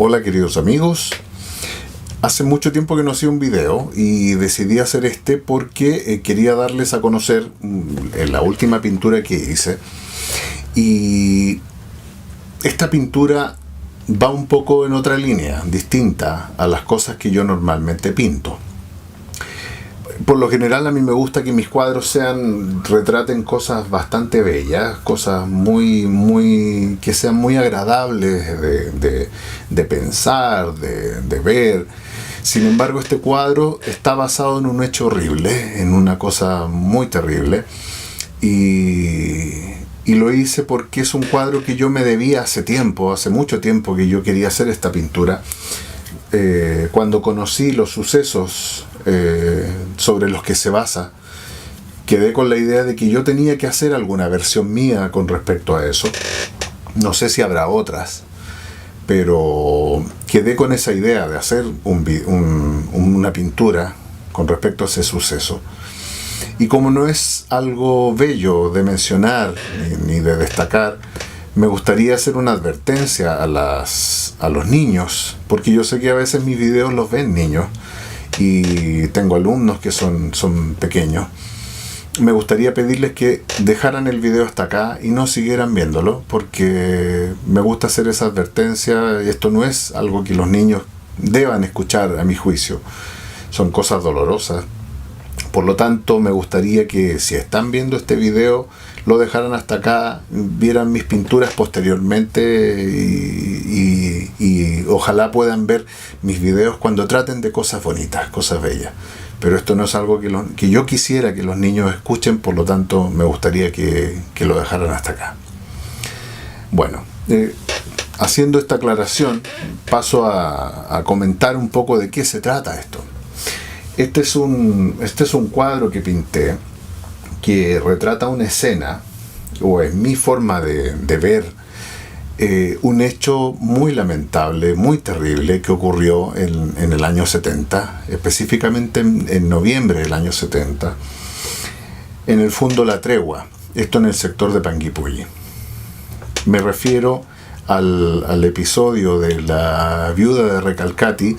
Hola queridos amigos, hace mucho tiempo que no hacía un video y decidí hacer este porque quería darles a conocer la última pintura que hice. Y esta pintura va un poco en otra línea, distinta a las cosas que yo normalmente pinto. Por lo general a mí me gusta que mis cuadros retraten cosas bastante bellas, cosas que sean muy agradables de pensar, de ver. Sin embargo, este cuadro está basado en un hecho horrible, en una cosa muy terrible, y lo hice porque es un cuadro que yo me debía hace mucho tiempo que yo quería hacer esta pintura. Cuando conocí los sucesos sobre los que se basa, quedé con la idea de que yo tenía que hacer alguna versión mía con respecto a eso. No sé si habrá otras, pero quedé con esa idea de hacer una pintura con respecto a ese suceso. Y como no es algo bello de mencionar ni de destacar, me gustaría hacer una advertencia a los niños, porque yo sé que a veces mis videos los ven niños y tengo alumnos que son pequeños. Me gustaría pedirles que dejaran el video hasta acá y no siguieran viéndolo, porque me gusta hacer esa advertencia. Esto no es algo que los niños deban escuchar, a mi juicio. Son cosas dolorosas. Por lo tanto, me gustaría que si están viendo este video, lo dejaran hasta acá, vieran mis pinturas posteriormente y ojalá puedan ver mis videos cuando traten de cosas bonitas, cosas bellas. Pero esto no es algo que yo quisiera que los niños escuchen, por lo tanto me gustaría que lo dejaran hasta acá. Bueno, haciendo esta aclaración, paso a comentar un poco de qué se trata esto. Este es un cuadro que pinté que retrata una escena, o es mi forma de ver un hecho muy lamentable, muy terrible, que ocurrió en el año 70, específicamente en noviembre del año 70, en el Fundo La Tregua, esto en el sector de Panguipulli. Me refiero al episodio de la viuda de Recalcati,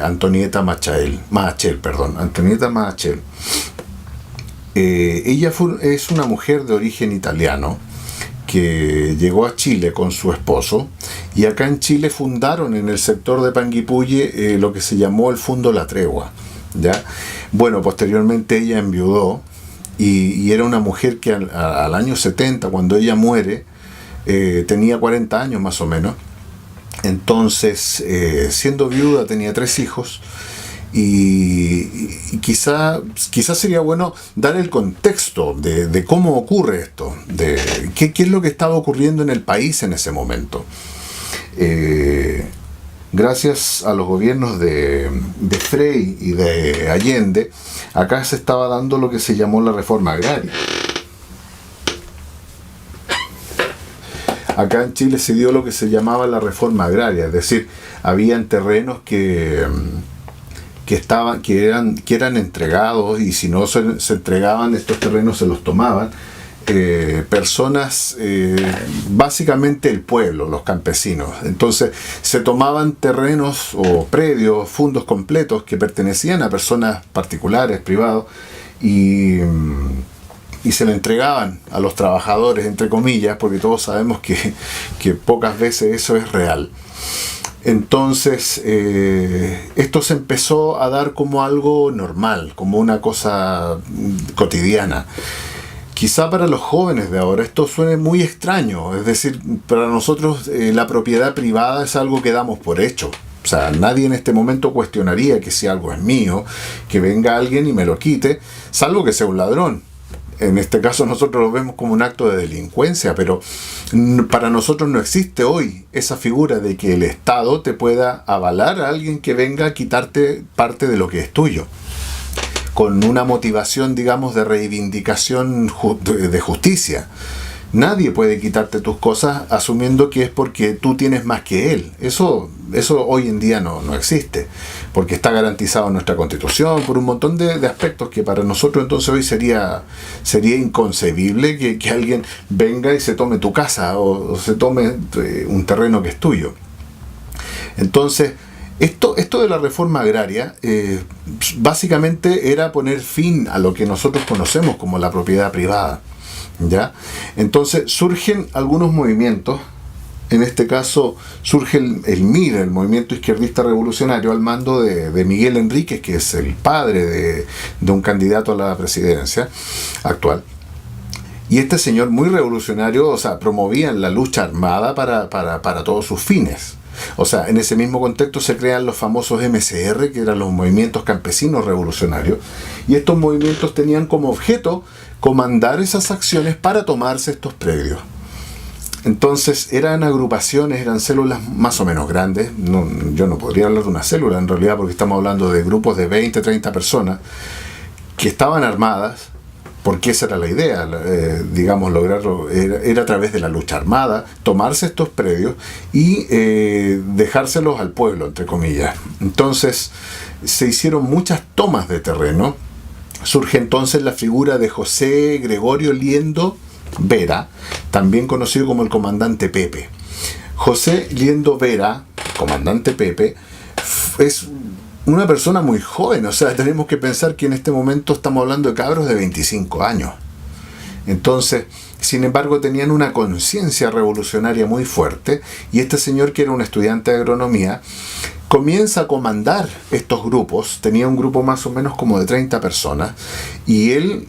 Antonieta Machel. Ella es una mujer de origen italiano que llegó a Chile con su esposo, y acá en Chile fundaron en el sector de Panguipulli lo que se llamó el Fundo La Tregua, ¿ya? Bueno, posteriormente ella enviudó y era una mujer que al año 70, cuando ella muere, tenía 40 años más o menos. Entonces, siendo viuda, tenía 3 hijos. Y quizá sería bueno dar el contexto de cómo ocurre esto, de qué es lo que estaba ocurriendo en el país en ese momento. Gracias a los gobiernos de Frei y de Allende, acá se estaba dando lo que se llamó la reforma agraria. Acá en Chile se dio lo que se llamaba la reforma agraria, es decir, habían terrenos que eran entregados, y si no se entregaban estos terrenos, se los tomaban personas, básicamente el pueblo, los campesinos. Entonces se tomaban terrenos o predios, fundos completos que pertenecían a personas particulares, privados, y se le entregaban a los trabajadores, entre comillas, porque todos sabemos que pocas veces eso es real. Entonces, esto se empezó a dar como algo normal, como una cosa cotidiana. Quizá para los jóvenes de ahora esto suene muy extraño, es decir, para nosotros la propiedad privada es algo que damos por hecho. O sea, nadie en este momento cuestionaría que si algo es mío, que venga alguien y me lo quite, salvo que sea un ladrón. En este caso nosotros lo vemos como un acto de delincuencia, pero para nosotros no existe hoy esa figura de que el Estado te pueda avalar a alguien que venga a quitarte parte de lo que es tuyo, con una motivación, digamos, de reivindicación de justicia. Nadie puede quitarte tus cosas asumiendo que es porque tú tienes más que él. Eso hoy en día no existe, porque está garantizado en nuestra Constitución por un montón de aspectos que para nosotros entonces hoy sería inconcebible que alguien venga y se tome tu casa o se tome un terreno que es tuyo. Entonces, esto de la reforma agraria básicamente era poner fin a lo que nosotros conocemos como la propiedad privada, ¿ya? Entonces surgen algunos movimientos. En este caso surge el MIR, el Movimiento Izquierdista Revolucionario, al mando de Miguel Enríquez, que es el padre de un candidato a la presidencia actual. Y este señor, muy revolucionario, o sea, promovía la lucha armada para todos sus fines. O sea, en ese mismo contexto se crean los famosos MCR, que eran los movimientos campesinos revolucionarios, y estos movimientos tenían como objeto comandar esas acciones para tomarse estos predios. Entonces eran agrupaciones, eran células más o menos grandes. Yo no podría hablar de una célula en realidad, porque estamos hablando de grupos de 20, 30 personas que estaban armadas, porque esa era la idea, digamos, lograrlo, era a través de la lucha armada, tomarse estos predios y dejárselos al pueblo, entre comillas. Entonces se hicieron muchas tomas de terreno. Surge entonces la figura de José Gregorio Liendo Vera, también conocido como el comandante Pepe. José Liendo Vera, comandante Pepe, es una persona muy joven. O sea, tenemos que pensar que en este momento estamos hablando de cabros de 25 años. Entonces, sin embargo, tenían una conciencia revolucionaria muy fuerte, y este señor, que era un estudiante de agronomía, comienza a comandar estos grupos. Tenía un grupo más o menos como de 30 personas, y él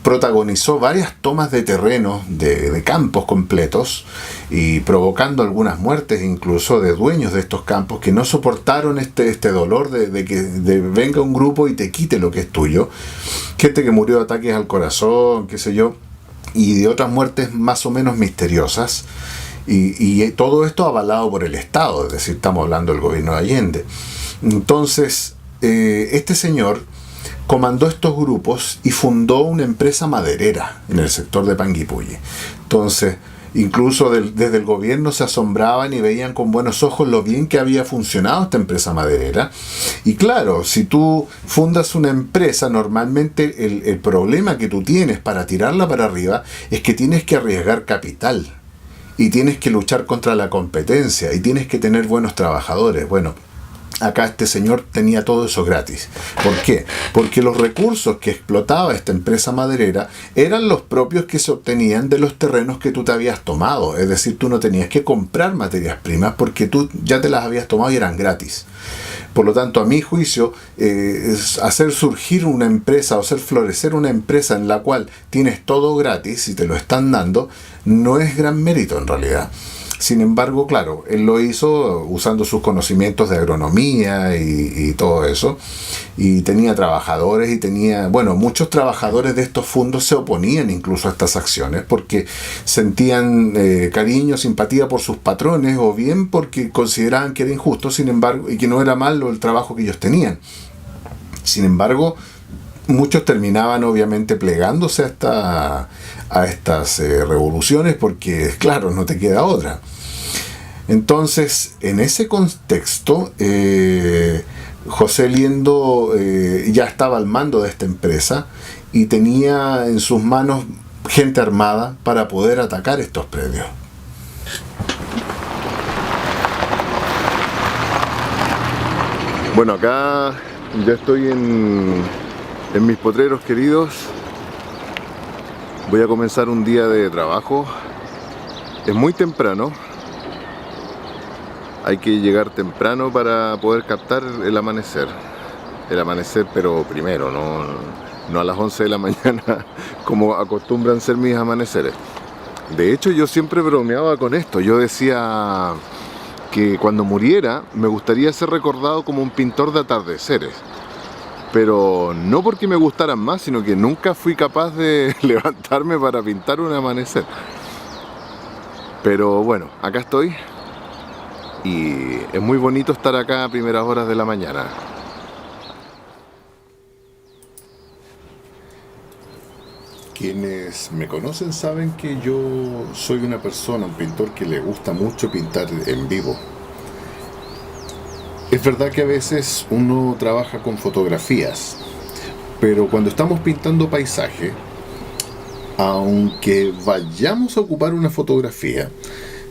protagonizó varias tomas de terreno, de campos completos, y provocando algunas muertes incluso de dueños de estos campos que no soportaron este dolor de que venga un grupo y te quite lo que es tuyo. Gente que murió de ataques al corazón, qué sé yo, y de otras muertes más o menos misteriosas, y todo esto avalado por el Estado, es decir, estamos hablando del gobierno de Allende. Entonces este señor comandó estos grupos y fundó una empresa maderera en el sector de Panguipulli. Entonces, incluso desde el gobierno se asombraban y veían con buenos ojos lo bien que había funcionado esta empresa maderera. Y claro, si tú fundas una empresa, normalmente el problema que tú tienes para tirarla para arriba es que tienes que arriesgar capital, y tienes que luchar contra la competencia, y tienes que tener buenos trabajadores. Bueno, acá este señor tenía todo eso gratis. ¿Por qué? Porque los recursos que explotaba esta empresa maderera eran los propios que se obtenían de los terrenos que tú te habías tomado. Es decir, tú no tenías que comprar materias primas porque tú ya te las habías tomado y eran gratis. Por lo tanto, a mi juicio, hacer surgir una empresa o hacer florecer una empresa en la cual tienes todo gratis y te lo están dando, no es gran mérito en realidad. Sin embargo, claro, él lo hizo usando sus conocimientos de agronomía y todo eso, y tenía trabajadores, y tenía, bueno, muchos trabajadores de estos fondos se oponían incluso a estas acciones porque sentían cariño, simpatía por sus patrones, o bien porque consideraban que era injusto, sin embargo, y que no era malo el trabajo que ellos tenían. Sin embargo, muchos terminaban obviamente plegándose a estas revoluciones porque, claro, no te queda otra. Entonces, en ese contexto, José Liendo ya estaba al mando de esta empresa y tenía en sus manos gente armada para poder atacar estos predios. Bueno, acá ya estoy en mis potreros queridos. Voy a comenzar un día de trabajo. Es muy temprano. Hay que llegar temprano para poder captar el amanecer. El amanecer, pero primero, no a las 11 de la mañana como acostumbran ser mis amaneceres. De hecho, yo siempre bromeaba con esto. Yo decía que cuando muriera me gustaría ser recordado como un pintor de atardeceres. Pero no porque me gustaran más, sino que nunca fui capaz de levantarme para pintar un amanecer. Pero bueno, acá estoy. Y es muy bonito estar acá a primeras horas de la mañana. Quienes me conocen saben que yo soy una persona, un pintor que le gusta mucho pintar en vivo. Es verdad que a veces uno trabaja con fotografías, pero cuando estamos pintando paisaje, aunque vayamos a ocupar una fotografía,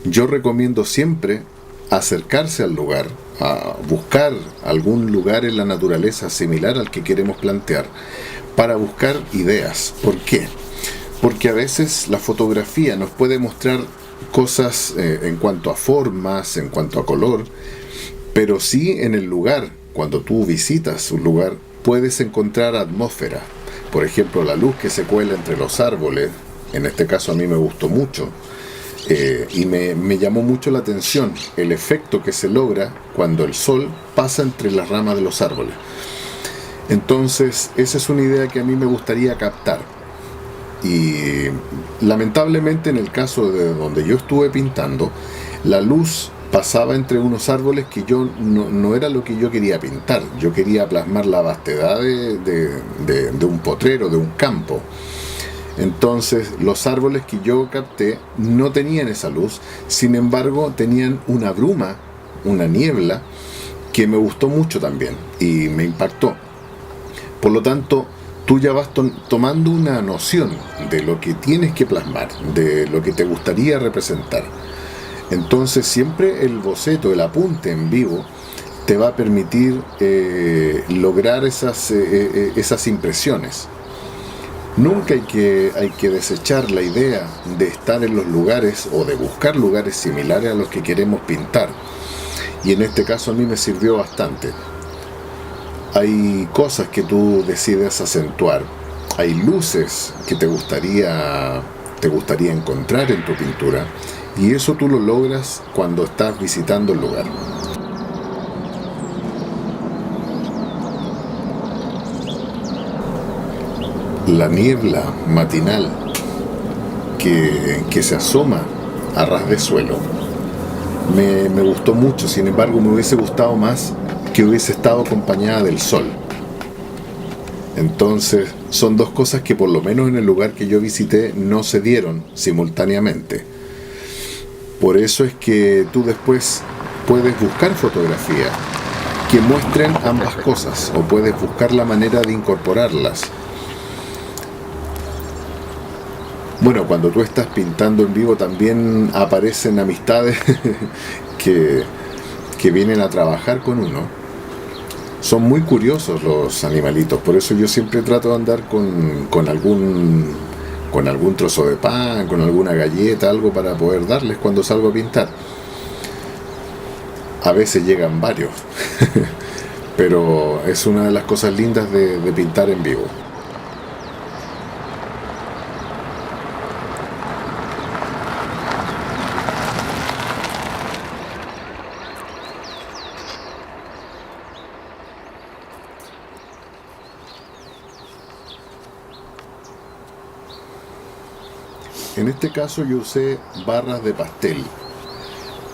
yo recomiendo siempre acercarse al lugar, a buscar algún lugar en la naturaleza similar al que queremos plantear, para buscar ideas. ¿Por qué? Porque a veces la fotografía nos puede mostrar cosas en cuanto a formas, en cuanto a color, pero sí en el lugar, cuando tú visitas un lugar, puedes encontrar atmósfera. Por ejemplo, la luz que se cuela entre los árboles, en este caso a mí me gustó mucho, y me llamó mucho la atención el efecto que se logra cuando el sol pasa entre las ramas de los árboles. Entonces, esa es una idea que a mí me gustaría captar. Y lamentablemente en el caso de donde yo estuve pintando, la luz pasaba entre unos árboles que yo no era lo que yo quería pintar. Yo quería plasmar la vastedad de un potrero, de un campo. Entonces los árboles que yo capté no tenían esa luz, sin embargo tenían una bruma, una niebla, que me gustó mucho también y me impactó. Por lo tanto, tú ya vas tomando una noción de lo que tienes que plasmar, de lo que te gustaría representar. Entonces siempre el boceto, el apunte en vivo, te va a permitir lograr esas impresiones. Nunca hay que desechar la idea de estar en los lugares o de buscar lugares similares a los que queremos pintar. Y en este caso a mí me sirvió bastante. Hay cosas que tú decides acentuar. Hay luces que te gustaría encontrar en tu pintura. Y eso tú lo logras cuando estás visitando el lugar. La niebla matinal que se asoma a ras de suelo me gustó mucho. Sin embargo, me hubiese gustado más que hubiese estado acompañada del sol. Entonces son dos cosas que por lo menos en el lugar que yo visité no se dieron simultáneamente. Por eso es que tú después puedes buscar fotografías que muestren ambas cosas, o puedes buscar la manera de incorporarlas. Bueno, cuando tú estás pintando en vivo también aparecen amistades que vienen a trabajar con uno. Son muy curiosos los animalitos, por eso yo siempre trato de andar con algún trozo de pan, con alguna galleta, algo para poder darles cuando salgo a pintar. A veces llegan varios, pero es una de las cosas lindas de pintar en vivo. En este caso yo usé barras de pastel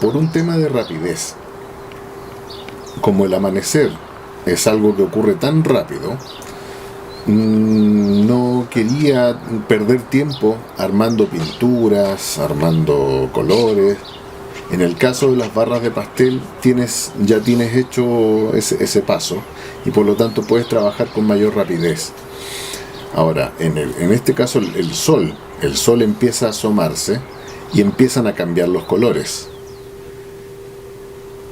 por un tema de rapidez. Como el amanecer es algo que ocurre tan rápido, no quería perder tiempo armando pinturas, armando colores. En el caso de las barras de pastel ya tienes hecho ese paso y por lo tanto puedes trabajar con mayor rapidez. Ahora, en este caso el sol empieza a asomarse y empiezan a cambiar los colores.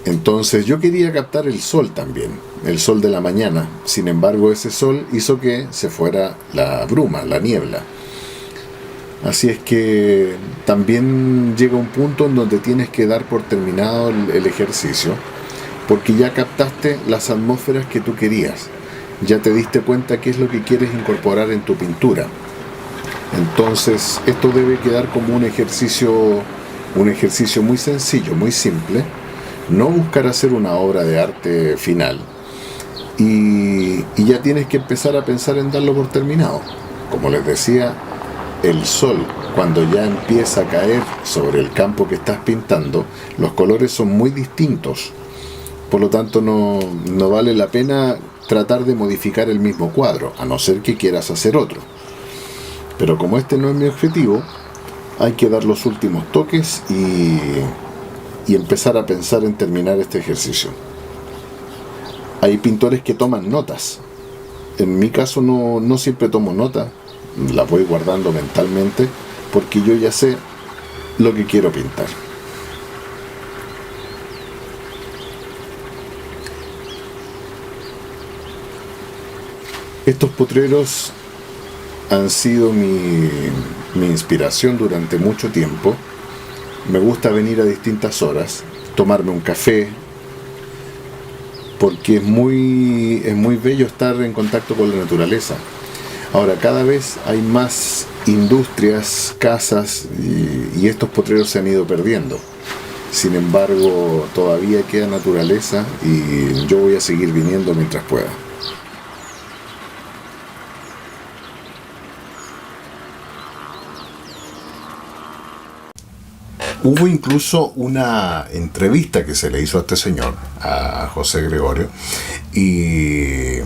Entonces yo quería captar el sol también, el sol de la mañana. Sin embargo, ese sol hizo que se fuera la bruma, la niebla. Así es que también llega un punto en donde tienes que dar por terminado el ejercicio, porque ya captaste las atmósferas que tú querías. Ya te diste cuenta qué es lo que quieres incorporar en tu pintura. Entonces esto debe quedar como un ejercicio muy sencillo, muy simple. No buscar hacer una obra de arte final. Y ya tienes que empezar a pensar en darlo por terminado. Como les decía, el sol, cuando ya empieza a caer sobre el campo que estás pintando, los colores son muy distintos. Por lo tanto, no vale la pena tratar de modificar el mismo cuadro, a no ser que quieras hacer otro. Pero como este no es mi objetivo, hay que dar los últimos toques y empezar a pensar en terminar este ejercicio. Hay pintores que toman notas. En mi caso no siempre tomo nota, la voy guardando mentalmente porque yo ya sé lo que quiero pintar. Estos potreros han sido mi inspiración durante mucho tiempo. Me gusta venir a distintas horas, tomarme un café, porque es muy bello estar en contacto con la naturaleza. Ahora, cada vez hay más industrias, casas, y estos potreros se han ido perdiendo. Sin embargo, todavía queda naturaleza y yo voy a seguir viniendo mientras pueda. Hubo incluso una entrevista que se le hizo a este señor, a José Gregorio, y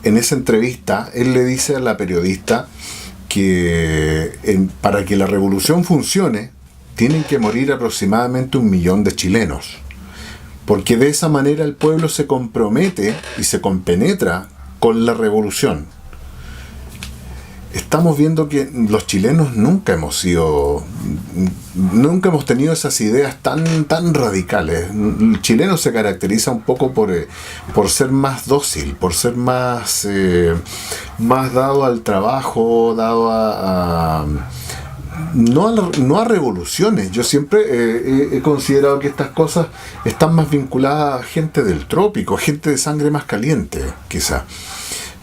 en esa entrevista él le dice a la periodista que para que la revolución funcione tienen que morir aproximadamente 1 millón de chilenos, porque de esa manera el pueblo se compromete y se compenetra con la revolución. Estamos viendo que los chilenos nunca hemos tenido esas ideas tan radicales. El chileno se caracteriza un poco por ser más dócil, por ser más dado al trabajo, dado no a revoluciones. Yo siempre he considerado que estas cosas están más vinculadas a gente del trópico, gente de sangre más caliente, quizá.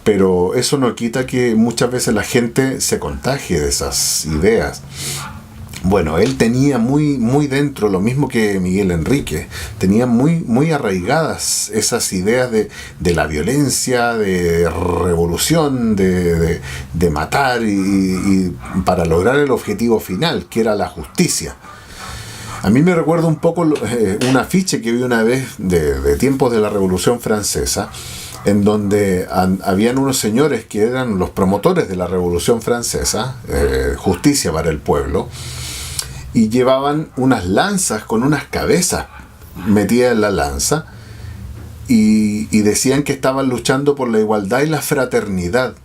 Pero eso no quita que muchas veces la gente se contagie de esas ideas. Bueno, él tenía muy dentro, lo mismo que Miguel Enrique, tenía muy arraigadas esas ideas de la violencia, de revolución, de matar y para lograr el objetivo final, que era la justicia. A mí me recuerda un poco un afiche que vi una vez de tiempos de la Revolución Francesa, en donde habían unos señores que eran los promotores de la Revolución Francesa, justicia para el pueblo, y llevaban unas lanzas con unas cabezas metidas en la lanza, y decían que estaban luchando por la igualdad y la fraternidad.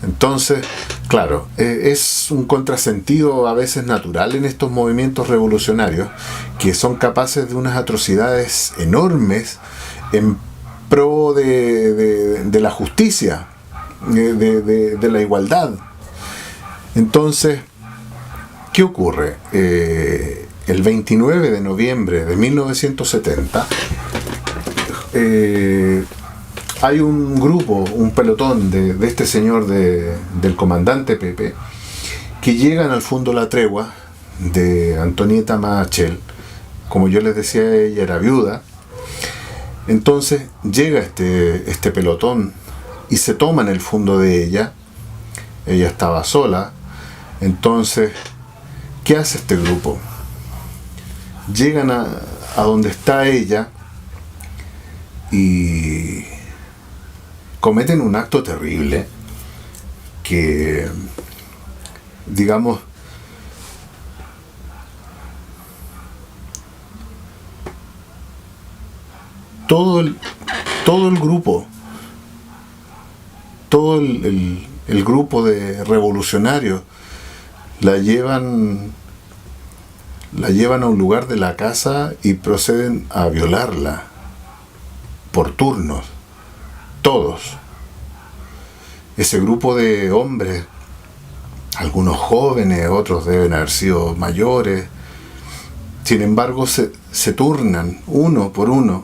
Entonces, claro, es un contrasentido a veces natural en estos movimientos revolucionarios, que son capaces de unas atrocidades enormes en pro de la justicia, de la igualdad. Entonces, ¿qué ocurre? El 29 de noviembre de 1970 hay un grupo, un pelotón de este señor del comandante Pepe, que llegan al Fondo La Tregua de Antonieta Machel. Como yo les decía, ella era viuda. Entonces llega este pelotón y se toman el fondo de ella. Ella estaba sola. Entonces, ¿qué hace este grupo? Llegan a donde está ella y cometen un acto terrible que, digamos, todo el grupo, todo el grupo de revolucionarios la llevan a un lugar de la casa y proceden a violarla por turnos, todos. Ese grupo de hombres, algunos jóvenes, otros deben haber sido mayores, sin embargo se turnan uno por uno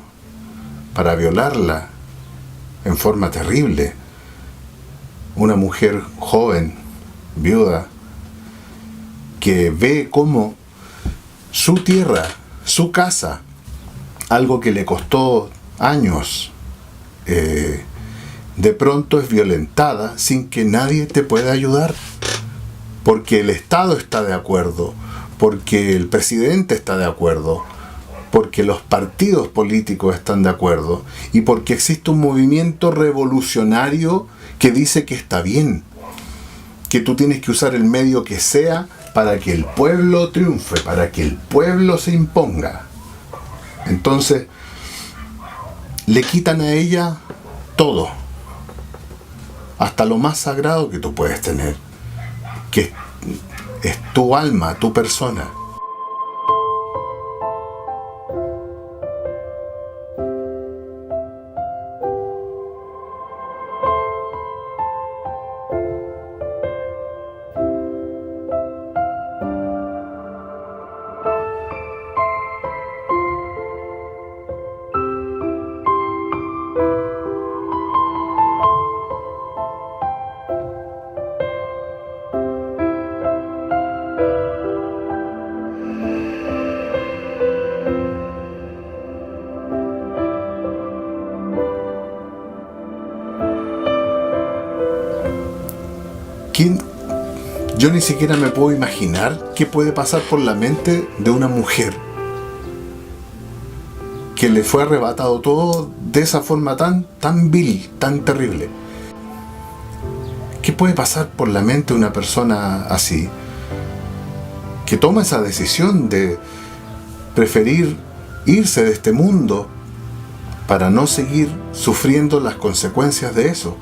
para violarla en forma terrible. Una mujer joven, viuda, que ve cómo su tierra, su casa, algo que le costó años, de pronto es violentada sin que nadie te pueda ayudar, porque el Estado está de acuerdo, porque el presidente está de acuerdo, porque los partidos políticos están de acuerdo y porque existe un movimiento revolucionario que dice que está bien, que tú tienes que usar el medio que sea para que el pueblo triunfe, para que el pueblo se imponga. Entonces, le quitan a ella todo, hasta lo más sagrado que tú puedes tener, que es tu alma, tu persona. Yo ni siquiera me puedo imaginar qué puede pasar por la mente de una mujer que le fue arrebatado todo de esa forma tan vil, tan terrible. ¿Qué puede pasar por la mente de una persona así, que toma esa decisión de preferir irse de este mundo para no seguir sufriendo las consecuencias de eso,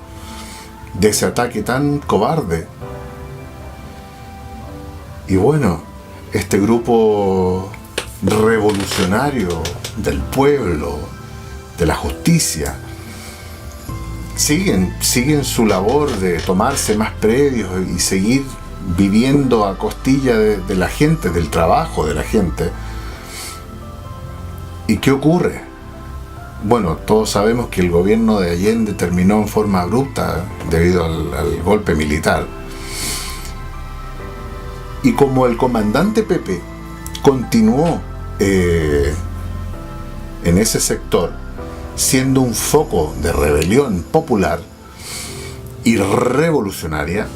de ese ataque tan cobarde? Y bueno, este grupo revolucionario del pueblo, de la justicia, siguen su labor de tomarse más predios y seguir viviendo a costilla de la gente, del trabajo de la gente. ¿Y qué ocurre? Bueno, todos sabemos que el gobierno de Allende terminó en forma abrupta debido al golpe militar. Y como el comandante Pepe continuó en ese sector, siendo un foco de rebelión popular y revolucionaria,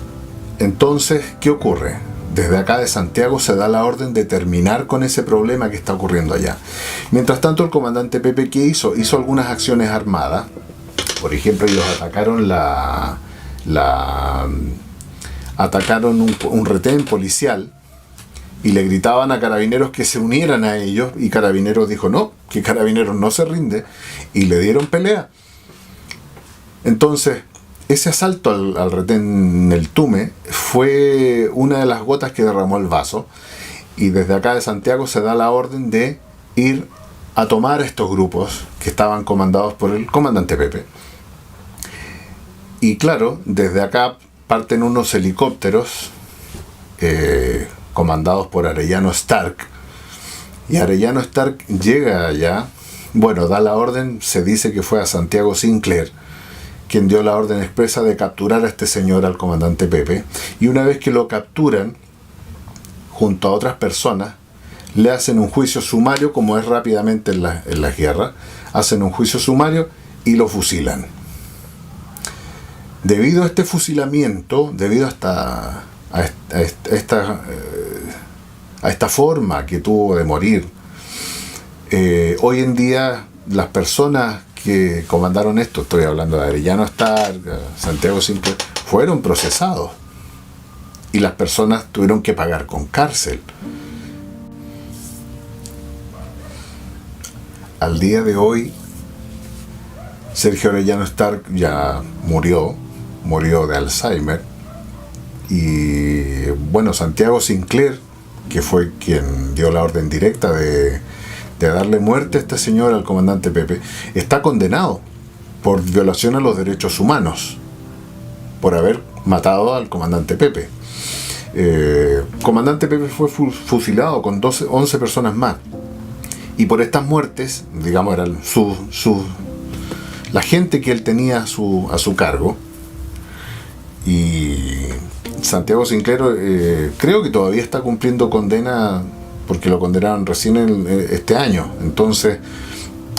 entonces, ¿qué ocurre? Desde acá de Santiago se da la orden de terminar con ese problema que está ocurriendo allá. Mientras tanto, el comandante Pepe, ¿qué hizo? Hizo algunas acciones armadas. Por ejemplo, ellos atacaron atacaron un retén policial y le gritaban a Carabineros que se unieran a ellos, y Carabineros dijo no, que Carabineros no se rinde, y le dieron pelea. Entonces, ese asalto al retén El Tume fue una de las gotas que derramó el vaso, y desde acá de Santiago se da la orden de ir a tomar estos grupos que estaban comandados por el comandante Pepe. Y claro, desde acá parten unos helicópteros comandados por Arellano Stark, y Arellano Stark llega allá, bueno, da la orden, se dice que fue a Santiago Sinclair quien dio la orden expresa de capturar a este señor, al comandante Pepe, y una vez que lo capturan, junto a otras personas, le hacen un juicio sumario, como es rápidamente en las guerras, hacen un juicio sumario y lo fusilan. Debido a este fusilamiento, debido a esta forma que tuvo de morir, hoy en día las personas que comandaron esto, estoy hablando de Arellano Stark, Santiago Sinclair, fueron procesados y las personas tuvieron que pagar con cárcel. Al día de hoy, Sergio Arellano Stark ya murió de Alzheimer, y bueno, Santiago Sinclair, que fue quien dio la orden directa de darle muerte a este señor, al comandante Pepe, está condenado por violación a los derechos humanos, por haber matado al comandante Pepe. Comandante Pepe fue fusilado con 11 personas más, y por estas muertes, digamos, eran la gente que él tenía a su cargo. Y Santiago Sinclair creo que todavía está cumpliendo condena, porque lo condenaron recién este año, entonces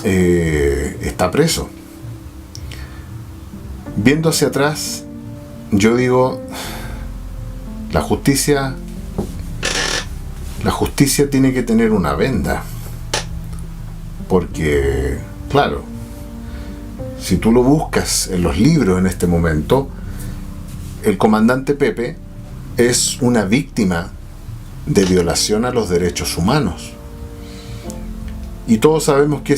está preso. Viendo hacia atrás, yo digo, la justicia tiene que tener una venda, porque claro, si tú lo buscas en los libros en este momento, el comandante Pepe es una víctima de violación a los derechos humanos. Y todos sabemos que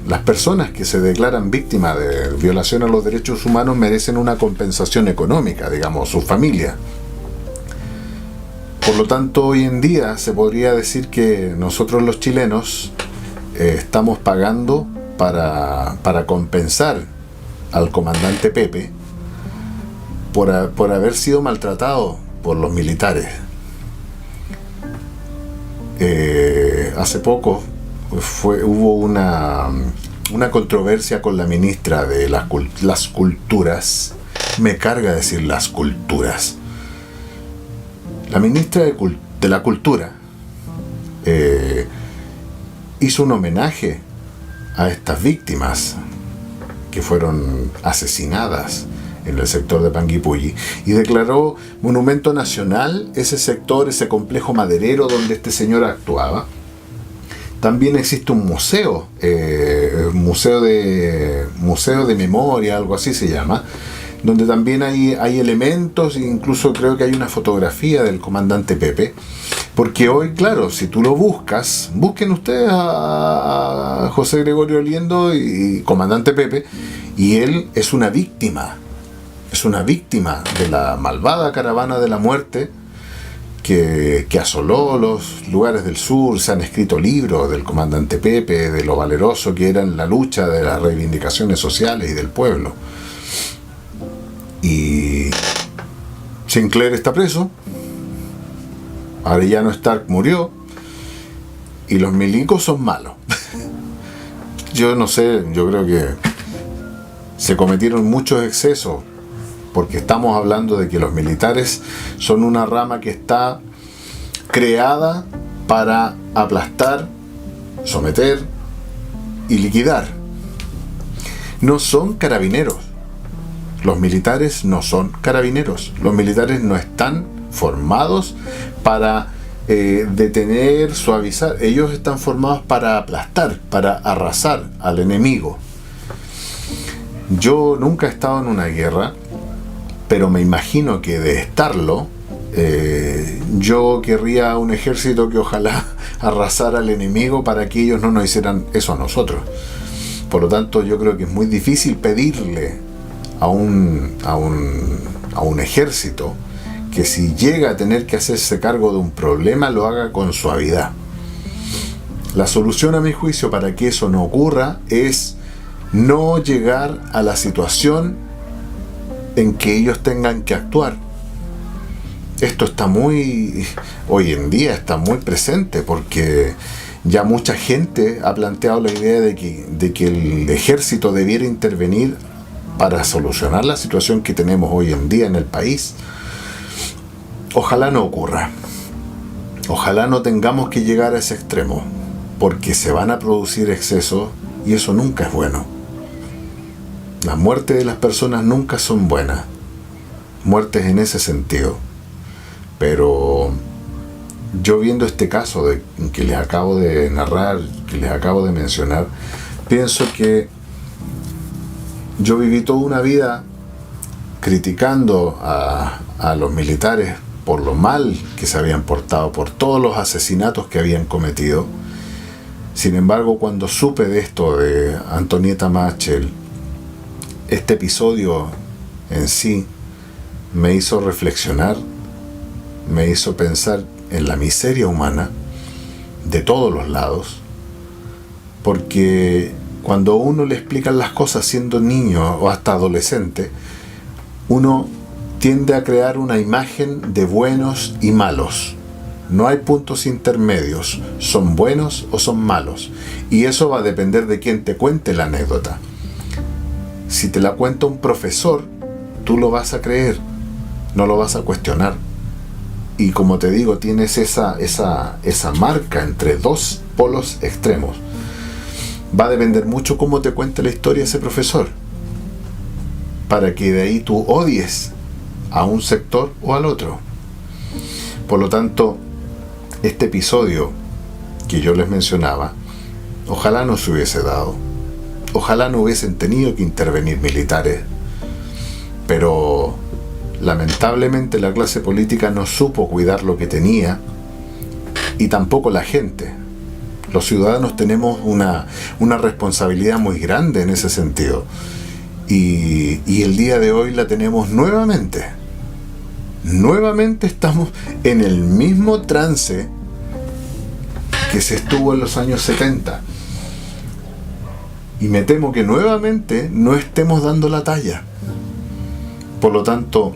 las personas que se declaran víctimas de violación a los derechos humanos merecen una compensación económica, digamos, su familia. Por lo tanto, hoy en día se podría decir que nosotros los chilenos estamos pagando para compensar al comandante Pepe por haber sido maltratado por los militares. Hace poco hubo una controversia con la ministra de las culturas. Me carga decir las culturas. La ministra de la cultura hizo un homenaje a estas víctimas que fueron asesinadas en el sector de Panguipulli, y declaró monumento nacional ese sector, ese complejo maderero donde este señor actuaba. También existe un museo, museo de memoria, algo así se llama, donde también hay elementos, incluso creo que hay una fotografía del comandante Pepe, porque hoy, claro, si tú lo busquen ustedes a José Gregorio Oliendo y comandante Pepe, y él es una víctima de la malvada caravana de la muerte que asoló los lugares del sur. Se han escrito libros del comandante Pepe, de lo valeroso que era en la lucha de las reivindicaciones sociales y del pueblo. Y Sinclair está preso, Arellano Stark murió, y los milicos son malos. Yo no sé, yo creo que se cometieron muchos excesos, porque estamos hablando de que los militares son una rama que está creada para aplastar, someter y liquidar. No son carabineros. Los militares no son carabineros. Los militares no están formados para detener, suavizar. Ellos están formados para aplastar, para arrasar al enemigo. Yo nunca he estado en una guerra, pero me imagino que de estarlo, yo querría un ejército que ojalá arrasara al enemigo para que ellos no nos hicieran eso a nosotros. Por lo tanto, yo creo que es muy difícil pedirle a un ejército que si llega a tener que hacerse cargo de un problema, lo haga con suavidad. La solución, a mi juicio, para que eso no ocurra es no llegar a la situación en que ellos tengan que actuar. Esto está hoy en día está muy presente, porque ya mucha gente ha planteado la idea de que el ejército debiera intervenir para solucionar la situación que tenemos hoy en día en el país. Ojalá no ocurra. Ojalá no tengamos que llegar a ese extremo, porque se van a producir excesos y eso nunca es bueno. Las muertes de las personas nunca son buenas, muertes en ese sentido. Pero yo, viendo este caso que les acabo de narrar, que les acabo de mencionar, pienso que yo viví toda una vida criticando a los militares por lo mal que se habían portado, por todos los asesinatos que habían cometido. Sin embargo, cuando supe de esto de Antonieta Machel, este episodio en sí me hizo reflexionar, me hizo pensar en la miseria humana de todos los lados, porque cuando uno le explican las cosas siendo niño o hasta adolescente, uno tiende a crear una imagen de buenos y malos. No hay puntos intermedios, son buenos o son malos, y eso va a depender de quién te cuente la anécdota. Si te la cuenta un profesor, tú lo vas a creer, no lo vas a cuestionar. Y como te digo, tienes esa marca entre dos polos extremos. Va a depender mucho cómo te cuente la historia ese profesor, para que de ahí tú odies a un sector o al otro. Por lo tanto, este episodio que yo les mencionaba, ojalá no se hubiese dado. Ojalá no hubiesen tenido que intervenir militares. Pero lamentablemente la clase política no supo cuidar lo que tenía, y tampoco la gente. Los ciudadanos tenemos una responsabilidad muy grande en ese sentido. Y el día de hoy la tenemos nuevamente. Nuevamente estamos en el mismo trance que se estuvo en los años 70. Y me temo que nuevamente no estemos dando la talla. Por lo tanto,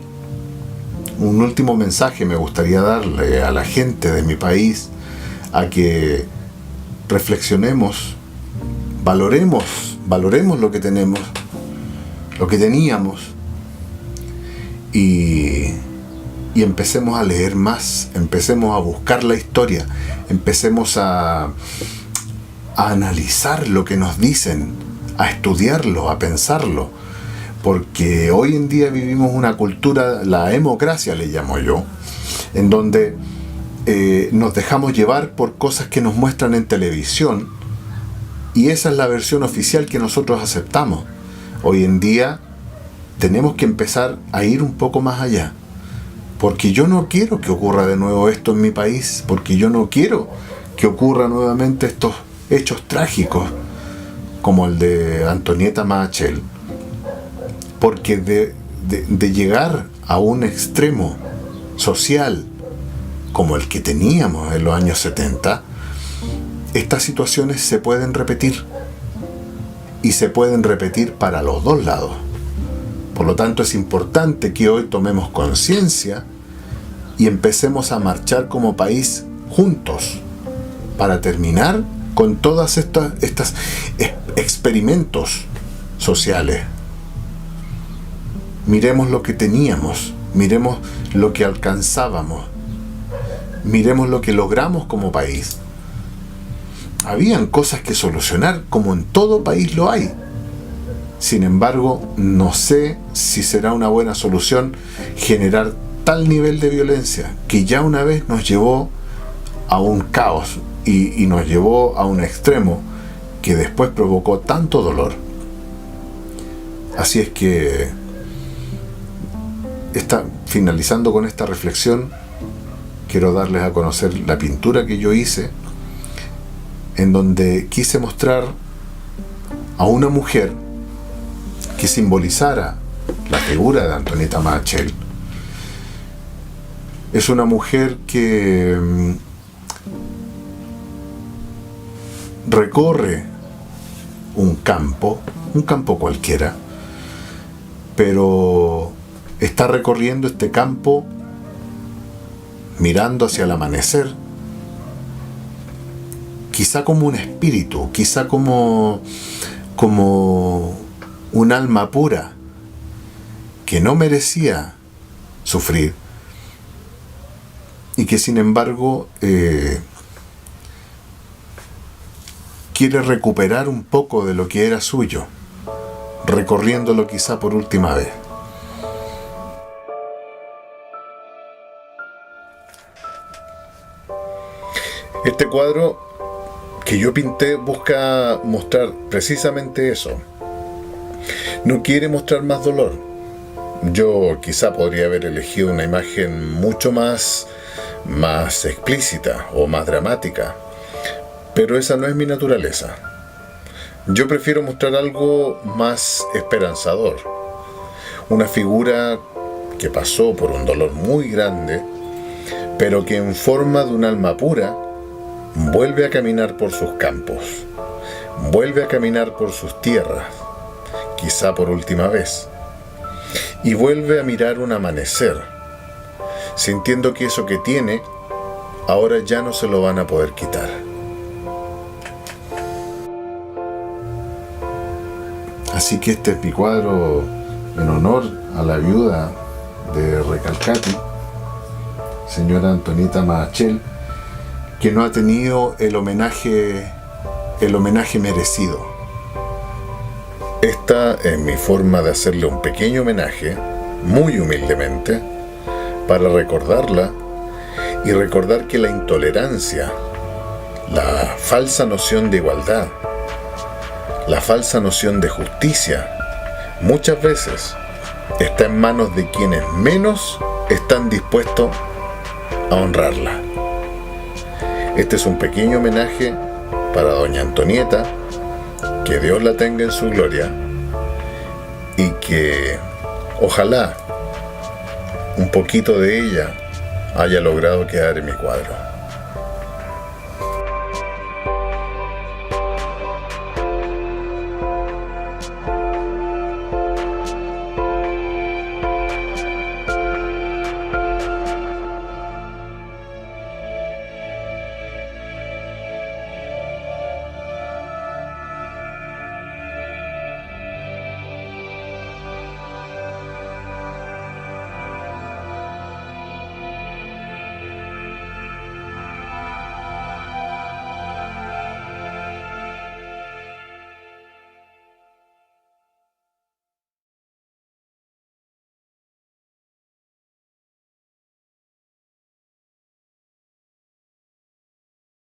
un último mensaje me gustaría darle a la gente de mi país, a que reflexionemos, valoremos lo que tenemos, lo que teníamos, y empecemos a leer más, empecemos a buscar la historia, empecemos a analizar lo que nos dicen, a estudiarlo, a pensarlo, porque hoy en día vivimos una cultura, la democracia le llamo yo, en donde nos dejamos llevar por cosas que nos muestran en televisión, y esa es la versión oficial que nosotros aceptamos. Hoy en día tenemos que empezar a ir un poco más allá, porque yo no quiero que ocurra de nuevo esto en mi país, porque yo no quiero que ocurra nuevamente estos hechos trágicos como el de Antonieta Machel, porque de llegar a un extremo social como el que teníamos en los años 70, estas situaciones se pueden repetir, y se pueden repetir para los dos lados. Por lo tanto, es importante que hoy tomemos conciencia y empecemos a marchar como país juntos para terminar con todas estas experimentos sociales. Miremos lo que teníamos, miremos lo que alcanzábamos, miremos lo que logramos como país. Habían cosas que solucionar, como en todo país lo hay. Sin embargo, no sé si será una buena solución generar tal nivel de violencia que ya una vez nos llevó a un caos y nos llevó a un extremo que después provocó tanto dolor. Así es que, finalizando con esta reflexión, quiero darles a conocer la pintura que yo hice, en donde quise mostrar a una mujer que simbolizara la figura de Antonieta Machel. Es una mujer que recorre un campo cualquiera, pero está recorriendo este campo mirando hacia el amanecer, quizá como un espíritu, quizá como un alma pura que no merecía sufrir y que sin embargo quiere recuperar un poco de lo que era suyo, recorriéndolo quizá por última vez. Este cuadro que yo pinté busca mostrar precisamente eso. No quiere mostrar más dolor. Yo quizá podría haber elegido una imagen mucho más explícita o más dramática, pero esa no es mi naturaleza. Yo prefiero mostrar algo más esperanzador. Una figura que pasó por un dolor muy grande, pero que en forma de un alma pura vuelve a caminar por sus campos, vuelve a caminar por sus tierras, quizá por última vez, y vuelve a mirar un amanecer, sintiendo que eso que tiene, ahora ya no se lo van a poder quitar. Así que este es mi cuadro en honor a la viuda de Recalcati, señora Antonieta Machel, que no ha tenido el homenaje merecido. Esta es mi forma de hacerle un pequeño homenaje, muy humildemente, para recordarla y recordar que la intolerancia, la falsa noción de igualdad, la falsa noción de justicia, muchas veces está en manos de quienes menos están dispuestos a honrarla. Este es un pequeño homenaje para doña Antonieta, que Dios la tenga en su gloria y que ojalá un poquito de ella haya logrado quedar en mi cuadro.